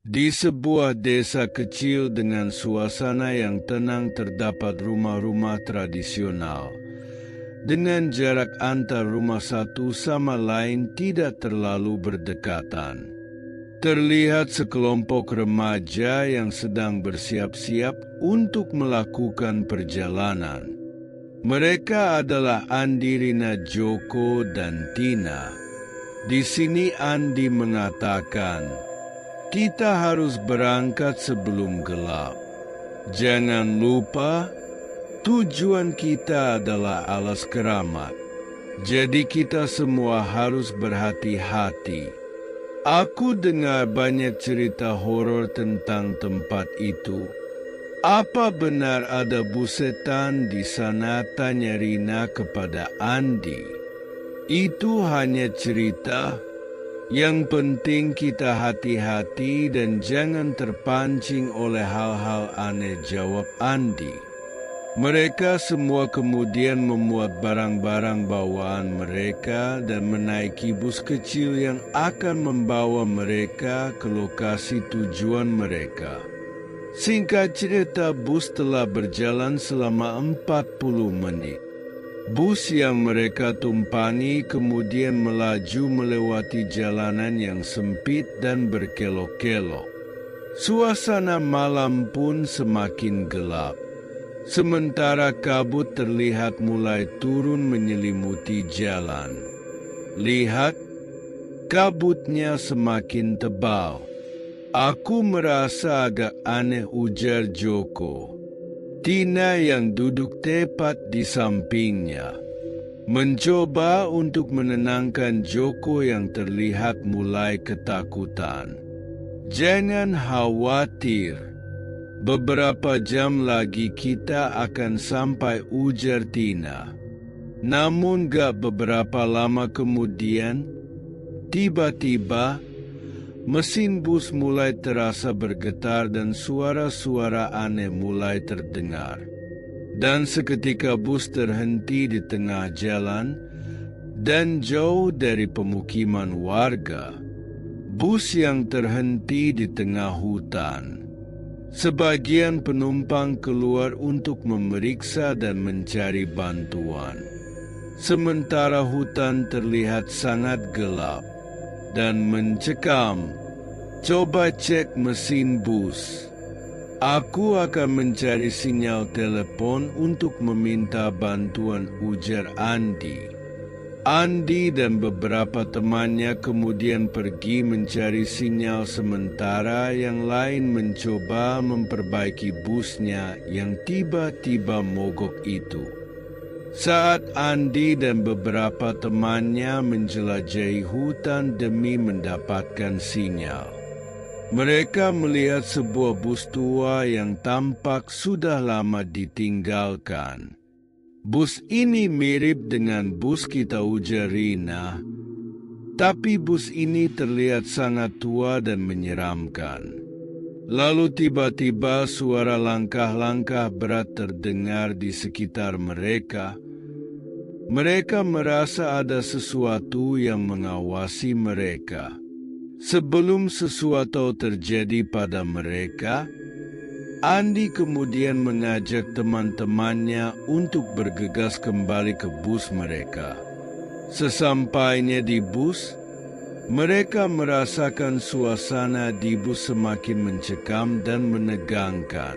Di sebuah desa kecil dengan suasana yang tenang terdapat rumah-rumah tradisional. Dengan jarak antar rumah satu sama lain tidak terlalu berdekatan. Terlihat sekelompok remaja yang sedang bersiap-siap untuk melakukan perjalanan. Mereka adalah Andi, Rina, Joko, dan Tina. Di sini Andi mengatakan, "Kita harus berangkat sebelum gelap. Jangan lupa, tujuan kita adalah Alas Keramat. Jadi kita semua harus berhati-hati." Aku dengar banyak cerita horor tentang tempat itu. Apa benar ada busetan di sana? Tanya Rina kepada Andi. Itu hanya cerita. Yang penting kita hati-hati dan jangan terpancing oleh hal-hal aneh, jawab Andi. Mereka semua kemudian memuat barang-barang bawaan mereka dan menaiki bus kecil yang akan membawa mereka ke lokasi tujuan mereka. Singkat cerita, bus telah berjalan selama 40 menit. Bus yang mereka tumpangi kemudian melaju melewati jalanan yang sempit dan berkelok-kelok. Suasana malam pun semakin gelap. Sementara kabut terlihat mulai turun menyelimuti jalan. Lihat, kabutnya semakin tebal. Aku merasa agak aneh, ujar Joko. Tina yang duduk tepat di sampingnya mencoba untuk menenangkan Joko yang terlihat mulai ketakutan. Jangan khawatir. Beberapa jam lagi kita akan sampai, ujar Tina. Namun gak beberapa lama kemudian, tiba-tiba mesin bus mulai terasa bergetar dan suara-suara aneh mulai terdengar. Dan seketika bus terhenti di tengah jalan dan jauh dari pemukiman warga. Bus yang terhenti di tengah hutan. Sebagian penumpang keluar untuk memeriksa dan mencari bantuan. Sementara hutan terlihat sangat gelap dan mencekam. Coba cek mesin bus. Aku akan mencari sinyal telepon untuk meminta bantuan, ujar Andi. Andi dan beberapa temannya kemudian pergi mencari sinyal, sementara yang lain mencoba memperbaiki busnya yang tiba-tiba mogok itu. Saat Andi dan beberapa temannya menjelajahi hutan demi mendapatkan sinyal, mereka melihat sebuah bus tua yang tampak sudah lama ditinggalkan. Bus ini mirip dengan bus kita, ujar Rina. Tapi bus ini terlihat sangat tua dan menyeramkan. Lalu tiba-tiba suara langkah-langkah berat terdengar di sekitar mereka. Mereka merasa ada sesuatu yang mengawasi mereka. Sebelum sesuatu terjadi pada mereka, Andi kemudian mengajak teman-temannya untuk bergegas kembali ke bus mereka. Sesampainya di bus, mereka merasakan suasana di bus semakin mencekam dan menegangkan.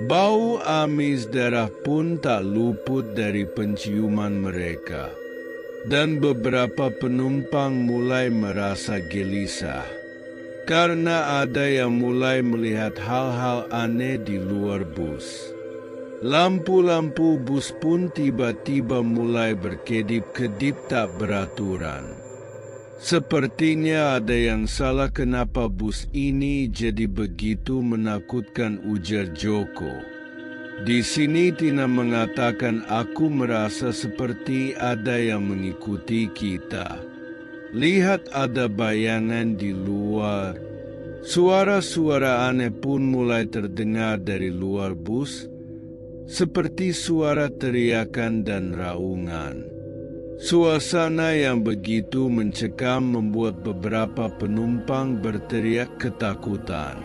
Bau amis darah pun tak luput dari penciuman mereka. Dan beberapa penumpang mulai merasa gelisah. Karena ada yang mulai melihat hal-hal aneh di luar bus. Lampu-lampu bus pun tiba-tiba mulai berkedip-kedip tak beraturan. Sepertinya ada yang salah, kenapa bus ini jadi begitu menakutkan, ujar Joko. Di sini Tina mengatakan, aku merasa seperti ada yang mengikuti kita. Lihat, ada bayangan di luar. Suara-suara aneh pun mulai terdengar dari luar bus, seperti suara teriakan dan raungan. Suasana yang begitu mencekam membuat beberapa penumpang berteriak ketakutan.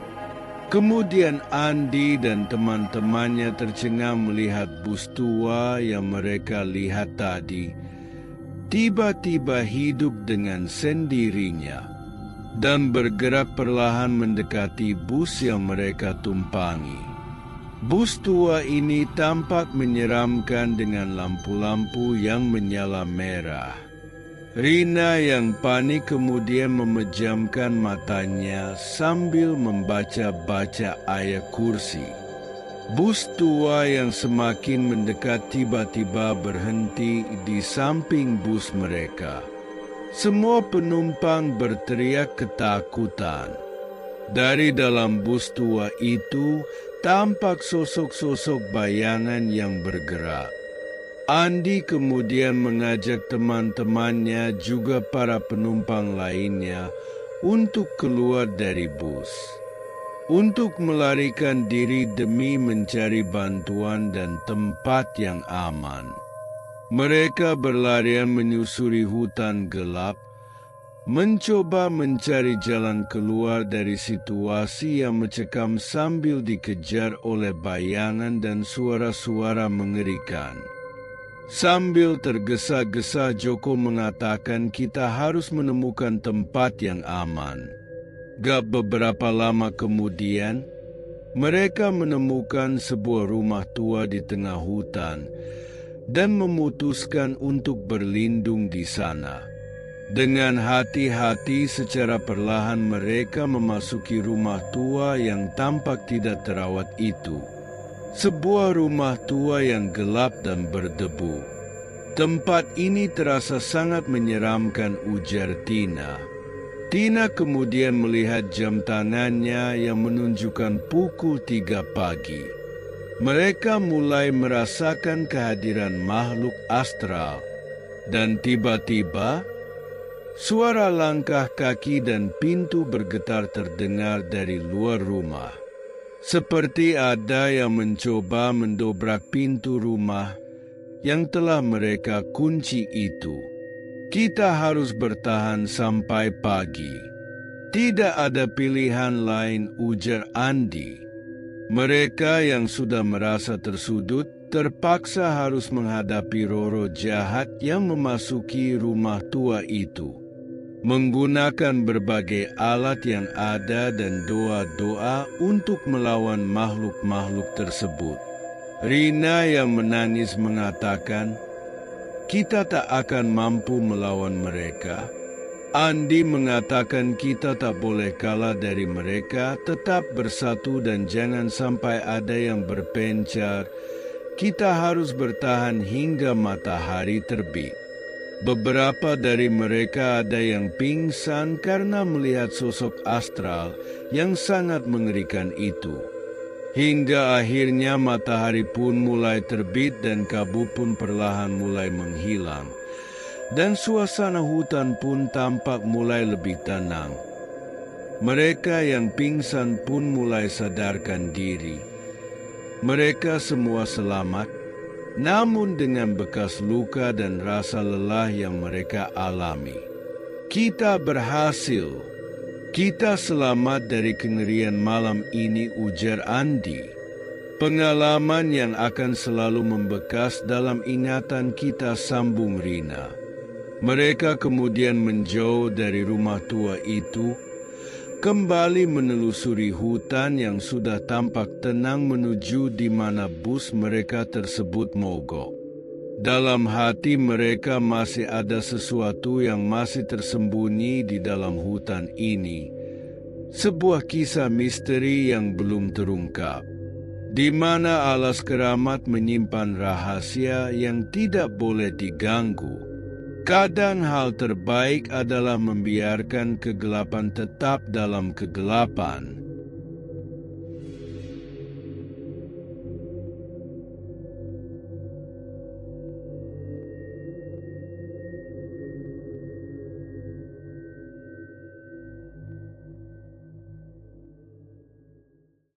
Kemudian Andy dan teman-temannya tercengang melihat bus tua yang mereka lihat tadi tiba-tiba hidup dengan sendirinya dan bergerak perlahan mendekati bus yang mereka tumpangi. Bus tua ini tampak menyeramkan dengan lampu-lampu yang menyala merah. Rina yang panik kemudian memejamkan matanya sambil membaca-baca ayat kursi. Bus tua yang semakin mendekat tiba-tiba berhenti di samping bus mereka. Semua penumpang berteriak ketakutan. Dari dalam bus tua itu, tampak sosok-sosok bayangan yang bergerak. Andy kemudian mengajak teman-temannya juga para penumpang lainnya untuk keluar dari bus, untuk melarikan diri demi mencari bantuan dan tempat yang aman. Mereka berlarian menyusuri hutan gelap, mencoba mencari jalan keluar dari situasi yang mencekam sambil dikejar oleh bayangan dan suara-suara mengerikan. Sambil tergesa-gesa, Joko mengatakan kita harus menemukan tempat yang aman. Gak beberapa lama kemudian, mereka menemukan sebuah rumah tua di tengah hutan dan memutuskan untuk berlindung di sana. Dengan hati-hati secara perlahan mereka memasuki rumah tua yang tampak tidak terawat itu. Sebuah rumah tua yang gelap dan berdebu. Tempat ini terasa sangat menyeramkan, ujar Tina. Tina kemudian melihat jam tangannya yang menunjukkan pukul 3 pagi. Mereka mulai merasakan kehadiran makhluk astral. Dan tiba-tiba, suara langkah kaki dan pintu bergetar terdengar dari luar rumah. Seperti ada yang mencoba mendobrak pintu rumah yang telah mereka kunci itu. Kita harus bertahan sampai pagi. Tidak ada pilihan lain, ujar Andy. Mereka yang sudah merasa tersudut terpaksa harus menghadapi roh-roh jahat yang memasuki rumah tua itu. Menggunakan berbagai alat yang ada dan doa-doa untuk melawan makhluk-makhluk tersebut. Rina yang menangis mengatakan, kita tak akan mampu melawan mereka. Andy mengatakan kita tak boleh kalah dari mereka, tetap bersatu dan jangan sampai ada yang berpencar. Kita harus bertahan hingga matahari terbit. Beberapa dari mereka ada yang pingsan karena melihat sosok astral yang sangat mengerikan itu. Hingga akhirnya matahari pun mulai terbit dan kabut pun perlahan mulai menghilang. Dan suasana hutan pun tampak mulai lebih tenang. Mereka yang pingsan pun mulai sadarkan diri. Mereka semua selamat, namun dengan bekas luka dan rasa lelah yang mereka alami. Kita berhasil. Kita selamat dari kengerian malam ini, ujar Andy. Pengalaman yang akan selalu membekas dalam ingatan kita, sambung Rina. Mereka kemudian menjauh dari rumah tua itu, kembali menelusuri hutan yang sudah tampak tenang menuju di mana bus mereka tersebut mogok. Dalam hati mereka masih ada sesuatu yang masih tersembunyi di dalam hutan ini. Sebuah kisah misteri yang belum terungkap, di mana alas keramat menyimpan rahasia yang tidak boleh diganggu. Kadang hal terbaik adalah membiarkan kegelapan tetap dalam kegelapan.